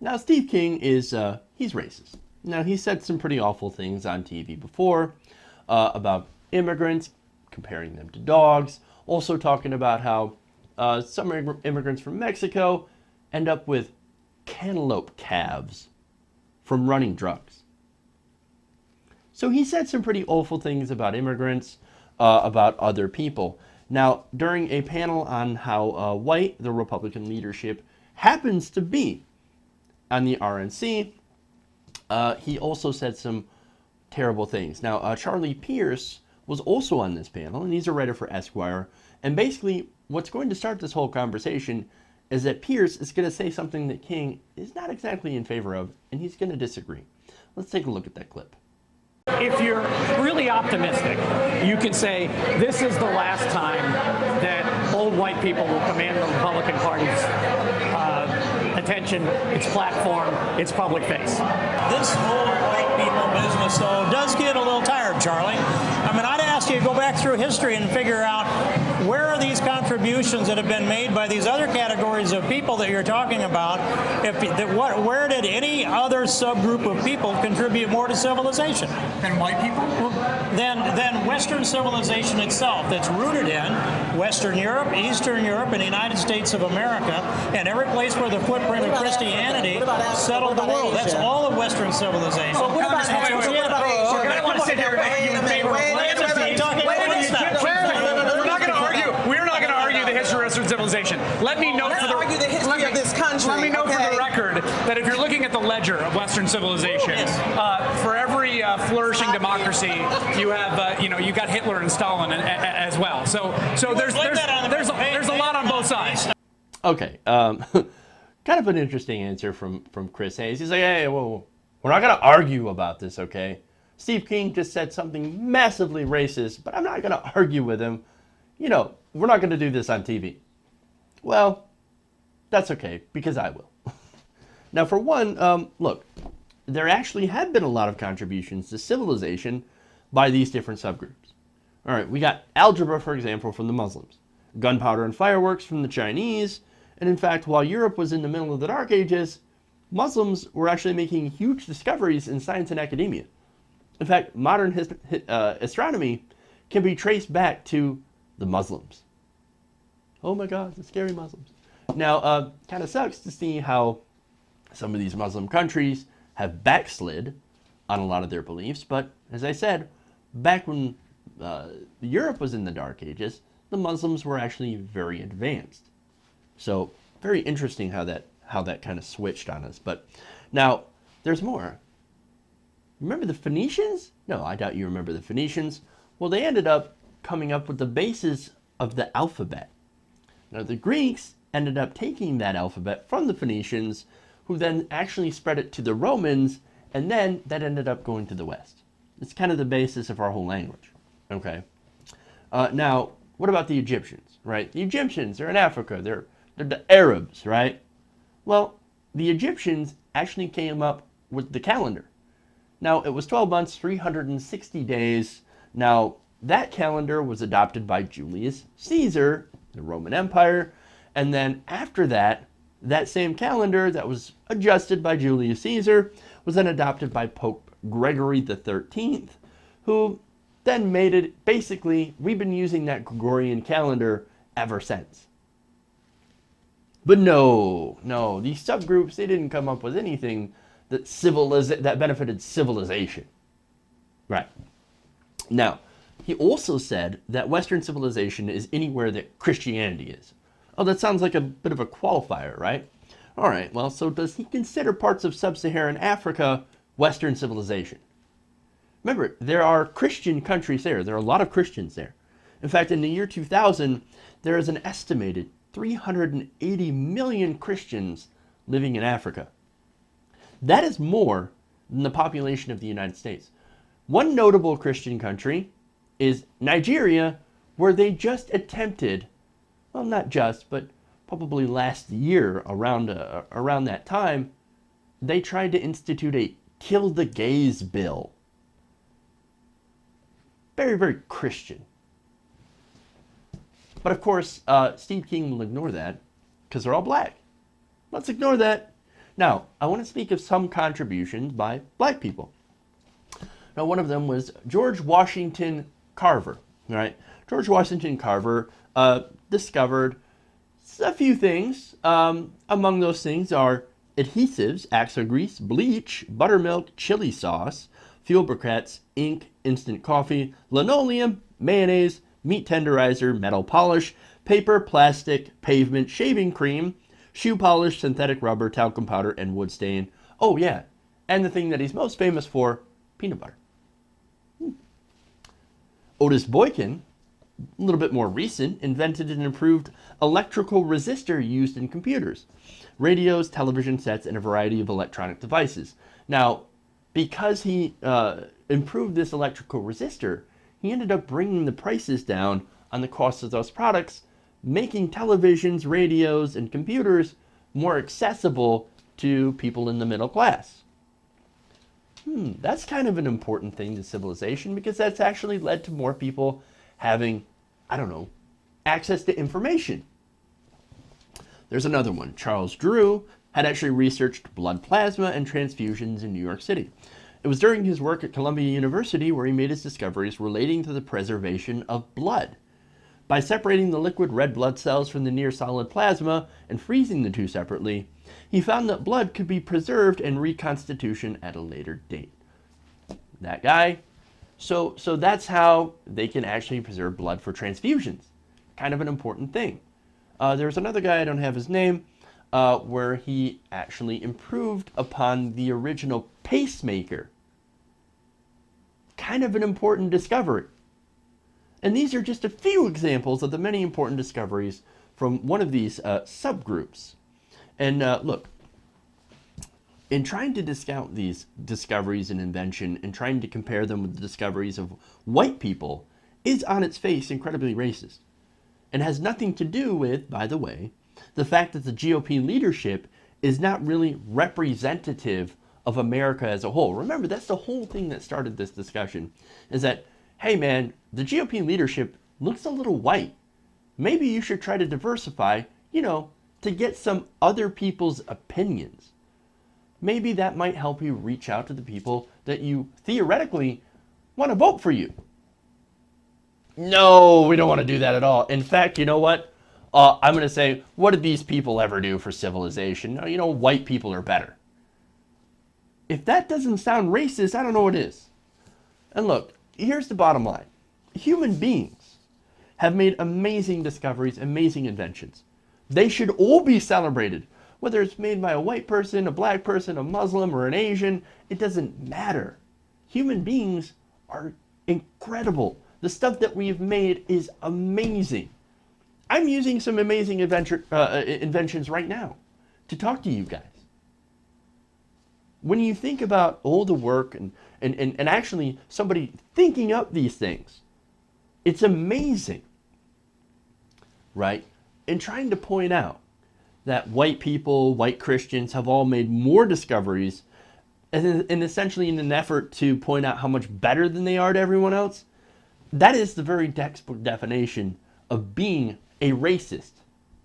Now, Steve King is, he's racist. Now, he said some pretty awful things on TV before about immigrants, comparing them to dogs, also talking about how some immigrants from Mexico end up with cantaloupe calves from running drugs. So he said some pretty awful things about immigrants, about other people. Now, during a panel on how white the Republican leadership happens to be on the RNC, he also said some terrible things. Now, Charlie Pierce was also on this panel, and he's a writer for Esquire. And basically, what's going to start this whole conversation is that Pierce is going to say something that King is not exactly in favor of, and he's going to disagree. Let's take a look at that clip. If you're really optimistic, you can say this is the last time that old white people will command the Republican Party's attention, its platform, its public face. This old white people business, though, does get a little tired, Charlie. I mean, I'd ask you to go back through history and figure out where are these contributions that have been made by these other categories of people that you're talking about. Where did any other subgroup of people contribute more to civilization? Than white people? Than Western civilization itself, that's rooted in Western Europe, Eastern Europe, and the United States of America, and every place where the footprint of Christianity settled the world. That's all of Western civilization. Well, what about Asia? I don't want to sit here and argue in favor of We're not going to argue the history of Western civilization. Let me note for the record that if you're looking at the ledger of Western civilization, for every flourishing democracy, you have you got Hitler and Stalin as well. So there's a lot on both sides. Okay, kind of an interesting answer from Chris Hayes. He's like, hey, well, we're not going to argue about this, okay? Steve King just said something massively racist, but I'm not going to argue with him. You know, we're not going to do this on TV. Well, that's okay, because I will. Now, for one, look, there actually have been a lot of contributions to civilization by these different subgroups. All right, we got algebra, for example, from the Muslims, gunpowder and fireworks from the Chinese, and in fact, while Europe was in the middle of the Dark Ages, Muslims were actually making huge discoveries in science and academia. In fact, modern astronomy can be traced back to the Muslims. Oh my God, the scary Muslims. Now, kind of sucks to see how some of these Muslim countries have backslid on a lot of their beliefs, but as I said, back when Europe was in the Dark Ages, the Muslims were actually very advanced. So, very interesting how that kind of switched on us. But now, there's more. Remember the Phoenicians? No, I doubt you remember the Phoenicians. Well, they ended up coming up with the basis of the alphabet. Now, the Greeks ended up taking that alphabet from the Phoenicians, who then actually spread it to the Romans, and then that ended up going to the West. It's kind of the basis of our whole language, okay? Now, what about the Egyptians, right? The Egyptians, they're in Africa. They're the Arabs, right? Well, the Egyptians actually came up with the calendar. Now, it was 12 months, 360 days. Now, that calendar was adopted by Julius Caesar, the Roman Empire. And then after that, that same calendar that was adjusted by Julius Caesar was then adopted by Pope Gregory the 13th, who then made it, basically, we've been using that Gregorian calendar ever since. But no, these subgroups, they didn't come up with anything that benefited civilization. Right. Now, he also said that Western civilization is anywhere that Christianity is. Oh, that sounds like a bit of a qualifier, right? All right, well, so does he consider parts of sub-Saharan Africa Western civilization? Remember, there are Christian countries there. There are a lot of Christians there. In fact, in the year 2000, there is an estimated 380 million Christians living in Africa. That is more than the population of the United States. One notable Christian country is Nigeria, where they just attempted, well, not just, but probably last year around that time, they tried to institute a kill the gays bill. Very, very Christian. But of course, Steve King will ignore that because they're all black. Let's ignore that. Now, I want to speak of some contributions by black people. Now, one of them was George Washington Carver, right? George Washington Carver discovered a few things. Among those things are adhesives, axle grease, bleach, buttermilk, chili sauce, fuel briquettes, ink, instant coffee, linoleum, mayonnaise, meat tenderizer, metal polish, paper, plastic, pavement, shaving cream, shoe polish, synthetic rubber, talcum powder, and wood stain. Oh yeah, and the thing that he's most famous for, peanut butter. Otis Boykin, a little bit more recent, invented an improved electrical resistor used in computers, radios, television sets, and a variety of electronic devices. Now, because he improved this electrical resistor, he ended up bringing the prices down on the cost of those products, making televisions, radios, and computers more accessible to people in the middle class. That's kind of an important thing to civilization, because that's actually led to more people having, I don't know, access to information. There's another one. Charles Drew had actually researched blood plasma and transfusions in New York City. It was during his work at Columbia University where he made his discoveries relating to the preservation of blood. By separating the liquid red blood cells from the near solid plasma and freezing the two separately, he found that blood could be preserved and reconstitution at a later date. That guy. So that's how they can actually preserve blood for transfusions. Kind of an important thing. There's another guy, I don't have his name, where he actually improved upon the original pacemaker. Kind of an important discovery. And these are just a few examples of the many important discoveries from one of these subgroups. And look, in trying to discount these discoveries in invention and trying to compare them with the discoveries of white people is on its face incredibly racist. And has nothing to do with, by the way, the fact that the GOP leadership is not really representative of America as a whole. Remember, that's the whole thing that started this discussion, is that, hey man, the GOP leadership looks a little white. Maybe you should try to diversify, to get some other people's opinions. Maybe that might help you reach out to the people that you theoretically want to vote for you. No, we don't want to do that at all. In fact, you know what? I'm going to say, what did these people ever do for civilization? White people are better. If that doesn't sound racist, I don't know what is. And look, here's the bottom line. Human beings have made amazing discoveries, amazing inventions. They should all be celebrated. Whether it's made by a white person, a black person, a Muslim, or an Asian, it doesn't matter. Human beings are incredible. The stuff that we've made is amazing. I'm using some amazing inventions right now to talk to you guys. When you think about all the work and actually somebody thinking up these things, it's amazing, right? And trying to point out that white people, white Christians have all made more discoveries and essentially in an effort to point out how much better than they are to everyone else, that is the very textbook definition of being a racist.